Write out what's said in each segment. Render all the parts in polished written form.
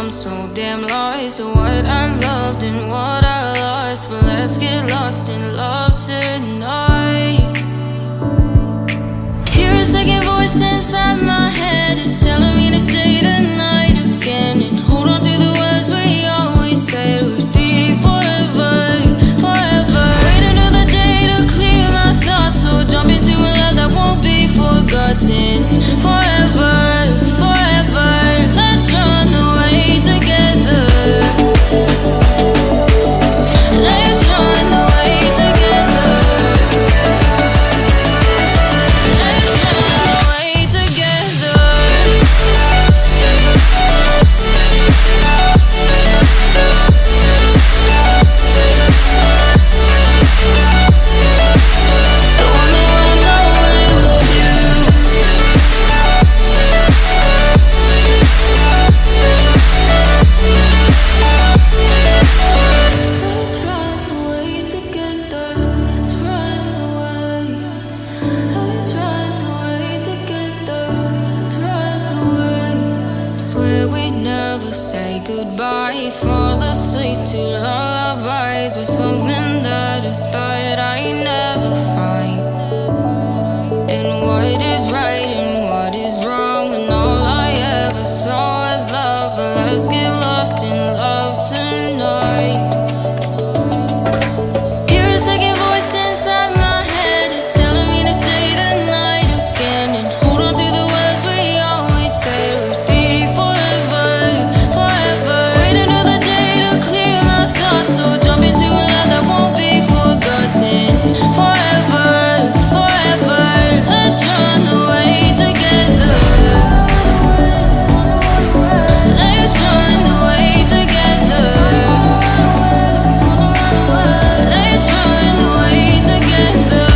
I'm so damn lost to what I loved and what I lost. But let's get lost in love tonight. Hear a second voice inside my head, it's telling me to say the night again, and hold on to the words we always said would be forever, forever. Wait another day to clear my thoughts, so jump into a love that won't be forgotten. Forever, forever, let's run away together. Let's run away together. Let's run away together. I wanna run away with you. Let's run away together. Let's run away. Let's run away together. Let's run away. Swear we'd never say goodbye. Fall asleep to lullabies with something that I thought I'd never find. And what is right and what is wrong, and all I ever saw was love. But let's get lost in love tonight. Hear a second voice inside my head, it's telling me to say the night again, and hold on to the words we always said would be forever, forever. Wait another day to clear my thoughts, so jump into a love that won't be forgotten. Forever, forever, let's run away together. Let's run away together. Let's run away together. Let's run away together.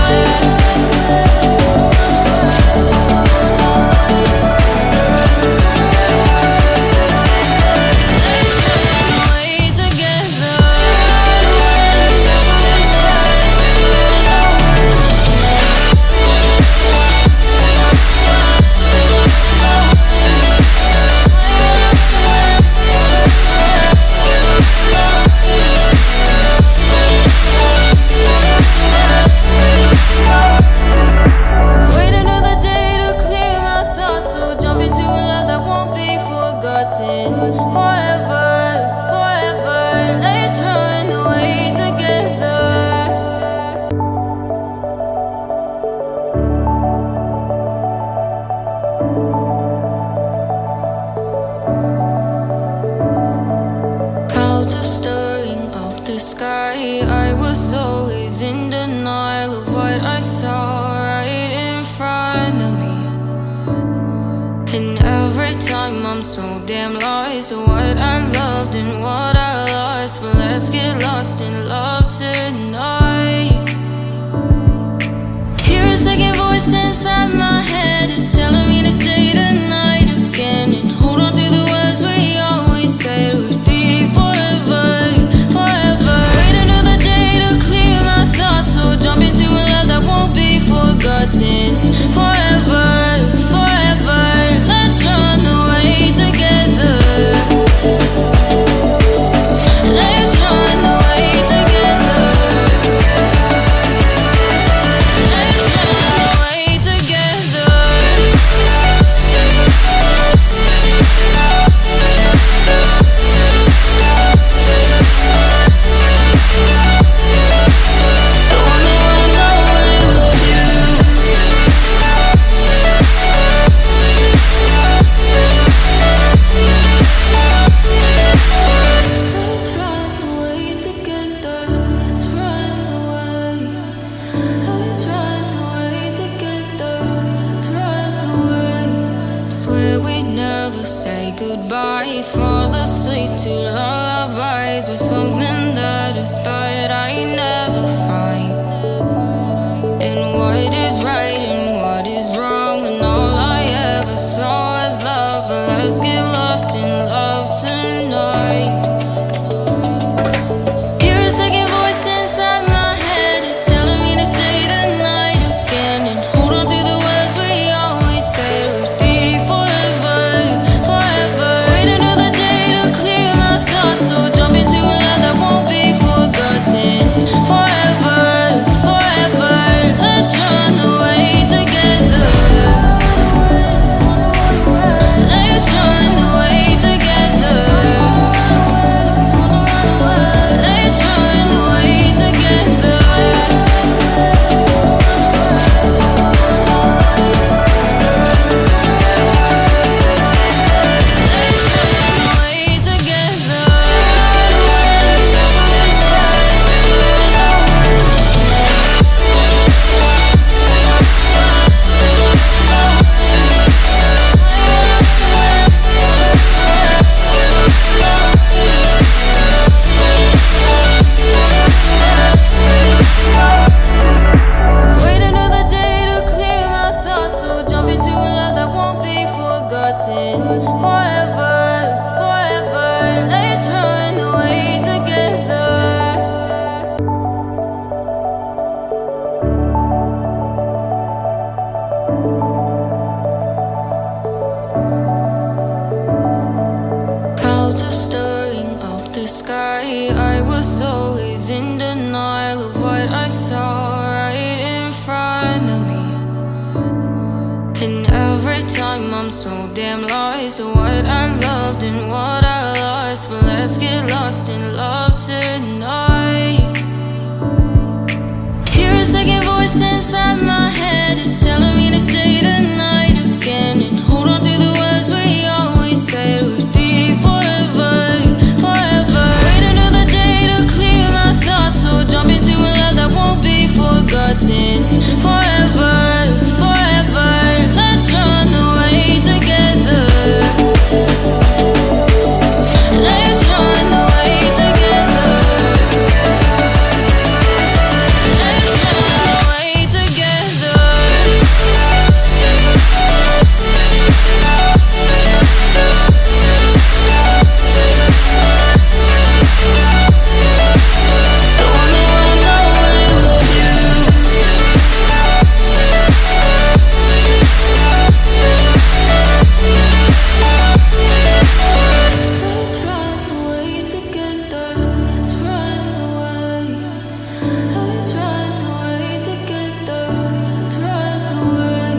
Wait another day to clear my thoughts, so jump into a love that won't be forgotten. Forever, forever, let's run away together. Clouds are stirring up the sky. I was always in denial of what I saw right in front of me. And every time I'm so damn lost to what I loved and what I lost. But let's get lost in love tonight. Hear a second voice inside my head, it's telling me to say the night again, and hold on to the words we always said would be forever, forever. Wait another day to clear my thoughts, so jump into a love that won't be forgotten. Forever, forever, let's run away together. Let's run away together. Let's run away together. I wanna run away with you. Let's run away together. Let's run away. Let's run away together. Let's run away. Swear we'd never say goodbye. Fall asleep to lullabies with something that I thought I'd never find. And what is right and what is wrong, and all I ever saw was love. But let's get lost in love tonight. Hear a second voice inside my head, it's telling me to say the night again, and hold on to the words we always said would be forever, forever. Wait another day to clear sky. I was always in denial of what I saw right in front of me. And every time I'm so damn lost to what I loved and what I lost. But let's get lost in love tonight. Hear a second voice inside my head. It's telling me to say tonight again. And hold on to the words we always said would be forever, forever. Wait another day to clear my thoughts. So jump into a love that won't be forgotten. Forever, forever. Let's run away together. Let's run away together. Let's run away together. I wanna run away with you. Let's run away together. Let's run away. Let's run away together. Let's run away.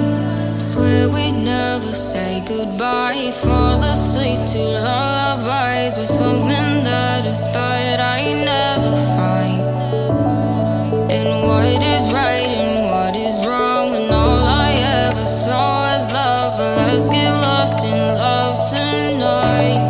Swear we'd never say goodbye. Fall asleep to lullabies with something that I thought I'd never find. And what is right and what is wrong, and all I ever saw was love. But let's get lost in love tonight.